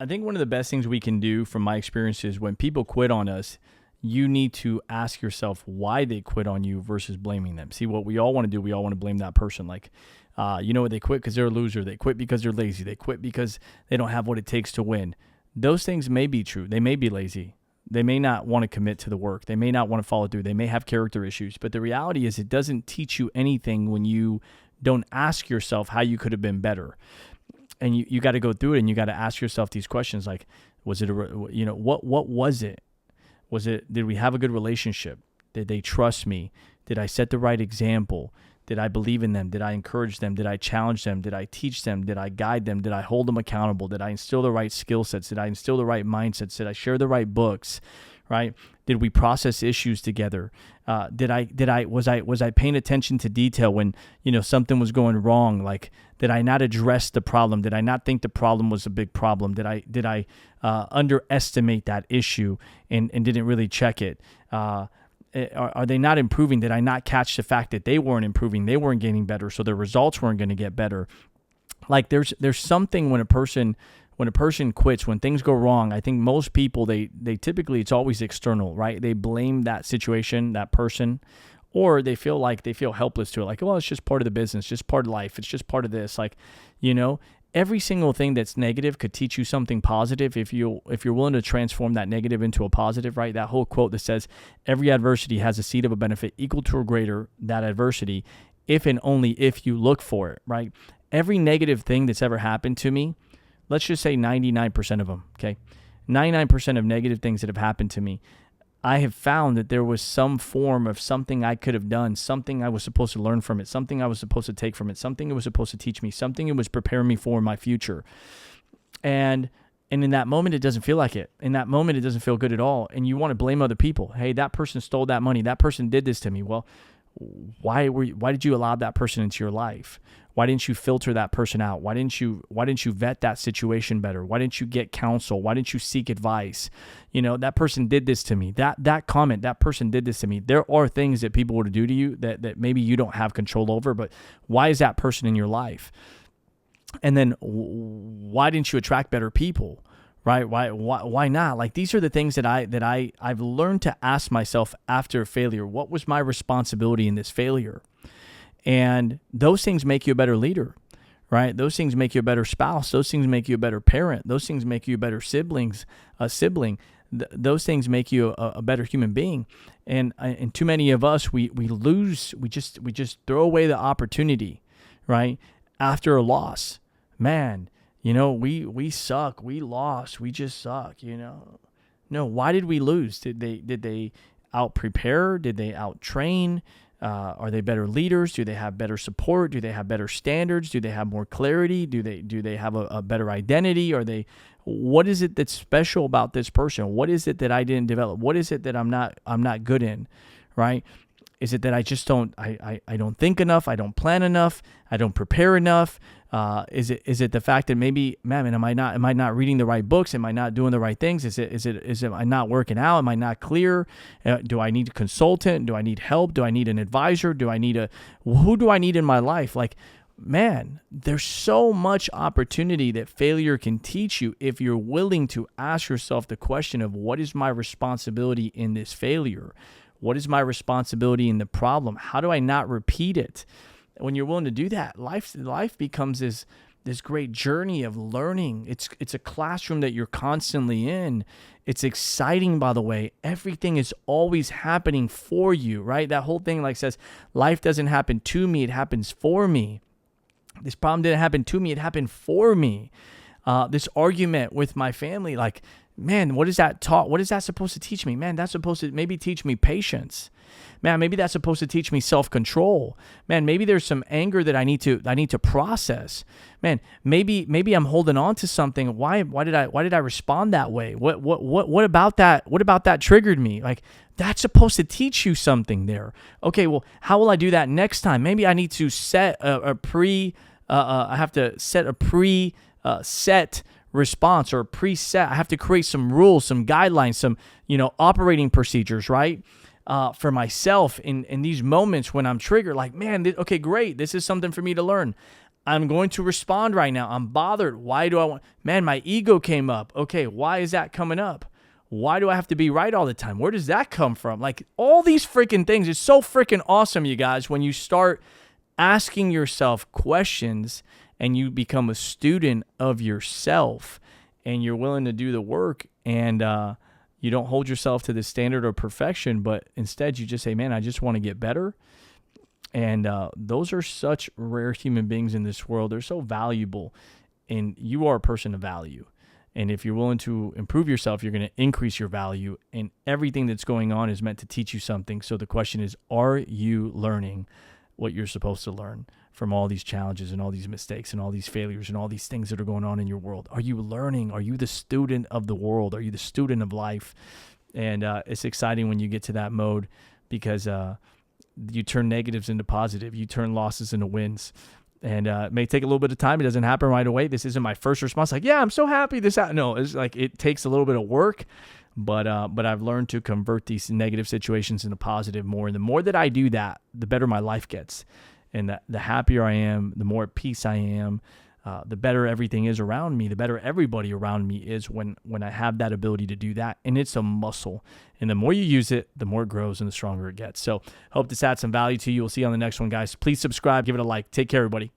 I think one of the best things we can do from my experience is when people quit on us, you need to ask yourself why they quit on you versus blaming them. See, what we all want to do, we all want to blame that person. Like, you know what, they quit because they're a loser. They quit because they're lazy. They quit because they don't have what it takes to win. Those things may be true. They may be lazy. They may not want to commit to the work. They may not want to follow through. They may have character issues. But the reality is it doesn't teach you anything when you don't ask yourself how you could have been better. And you got to go through it, and you got to ask yourself these questions like, was it, what was it? Did we have a good relationship? Did they trust me? Did I set the right example? Did I believe in them? Did I encourage them? Did I challenge them? Did I teach them? Did I guide them? Did I hold them accountable? Did I instill the right skill sets? Did I instill the right mindsets? Did I share the right books? Right? Did we process issues together? Was I paying attention to detail when, something was going wrong? Like, did I not address the problem? Did I not think the problem was a big problem? Did I underestimate that issue and didn't really check it? Are they not improving? Did I not catch the fact that they weren't improving? They weren't getting better, so their results weren't going to get better. Like there's something when a person quits, when things go wrong. I think most people they typically, it's always external, right? They blame that situation, that person, or they feel helpless to it. Like, well, it's just part of the business, just part of life. It's just part of this. Like, every single thing that's negative could teach you something positive if you're willing to transform that negative into a positive, right? That whole quote that says, every adversity has a seed of a benefit equal to or greater that adversity, if and only if you look for it, right? Every negative thing that's ever happened to me, let's just say 99% of them, okay? 99% of negative things that have happened to me, I have found that there was some form of something I could have done, something I was supposed to learn from it, something I was supposed to take from it, something it was supposed to teach me, something it was preparing me for my future. And in that moment, it doesn't feel like it. In that moment, it doesn't feel good at all. And you want to blame other people. Hey, that person stole that money. That person did this to me. Well, why did you allow that person into your life? Why didn't you filter that person out? Why didn't you vet that situation better? Why didn't you get counsel? Why didn't you seek advice? That person did this to me. That comment, that person did this to me. There are things that people would do to you that maybe you don't have control over, but why is that person in your life? And then why didn't you attract better people? Right? Why not? Like, these are the things that I've learned to ask myself after failure. What was my responsibility in this failure? And those things make you a better leader, right? Those things make you a better spouse. Those things make you a better parent. Those things make you a better sibling. Those things make you a better human being. And too many of us, we just throw away the opportunity, right? After a loss, man, we suck. We lost. We just suck. No, why did we lose? Did they out prepare? Did they out train? Are they better leaders? Do they have better support? Do they have better standards? Do they have more clarity? Do they have a better identity? What is it that's special about this person? What is it that I didn't develop? What is it that I'm not good in, right? Is it that I just don't think enough? I don't plan enough? I don't prepare enough? Is it the fact that maybe, man, am I not reading the right books? Am I not doing the right things? Is it am I not working out? Am I not clear? Do I need a consultant? Do I need help? Do I need an advisor? Who do I need in my life? Like, man, there's so much opportunity that failure can teach you if you're willing to ask yourself the question of, what is my responsibility in this failure? What is my responsibility in the problem? How do I not repeat it? When you're willing to do that, life becomes this great journey of learning. It's a classroom that you're constantly in. It's exciting, by the way. Everything is always happening for you, right? That whole thing says, life doesn't happen to me, it happens for me. This problem didn't happen to me, it happened for me. This argument with my family, man, what is that taught? What is that supposed to teach me? Man, that's supposed to maybe teach me patience. Man, maybe that's supposed to teach me self-control. Man, maybe there's some anger that I need to process. Man, maybe I'm holding on to something. Why did I respond that way? What about that triggered me? That's supposed to teach you something there. Okay, well, how will I do that next time? Maybe I need to set set response or a preset. I have to create some rules, some guidelines, some operating procedures, right? For myself in these moments when I'm triggered, okay, great. This is something for me to learn. I'm going to respond right now. I'm bothered. Why do I want, man, my ego came up. Okay, why is that coming up? Why do I have to be right all the time? Where does that come from? Like all these freaking things. It's so freaking awesome, you guys, when you start asking yourself questions and you become a student of yourself and you're willing to do the work and you don't hold yourself to the standard of perfection, but instead you just say, man, I just want to get better. And those are such rare human beings in this world. They're so valuable, and you are a person of value. And if you're willing to improve yourself, you're going to increase your value. And everything that's going on is meant to teach you something. So the question is, are you learning what you're supposed to learn from all these challenges and all these mistakes and all these failures and all these things that are going on in your world? Are you learning? Are you the student of the world? Are you the student of life? And it's exciting when you get to that mode because you turn negatives into positive. You turn losses into wins. And it may take a little bit of time. It doesn't happen right away. This isn't my first response. Like, yeah, I'm so happy this happened. No, it's like it takes a little bit of work, but I've learned to convert these negative situations into positive more. And the more that I do that, the better my life gets. And the happier I am, the more at peace I am, the better everything is around me, the better everybody around me is when I have that ability to do that. And it's a muscle. And the more you use it, the more it grows and the stronger it gets. So hope this adds some value to you. We'll see you on the next one, guys. Please subscribe, give it a like. Take care, everybody.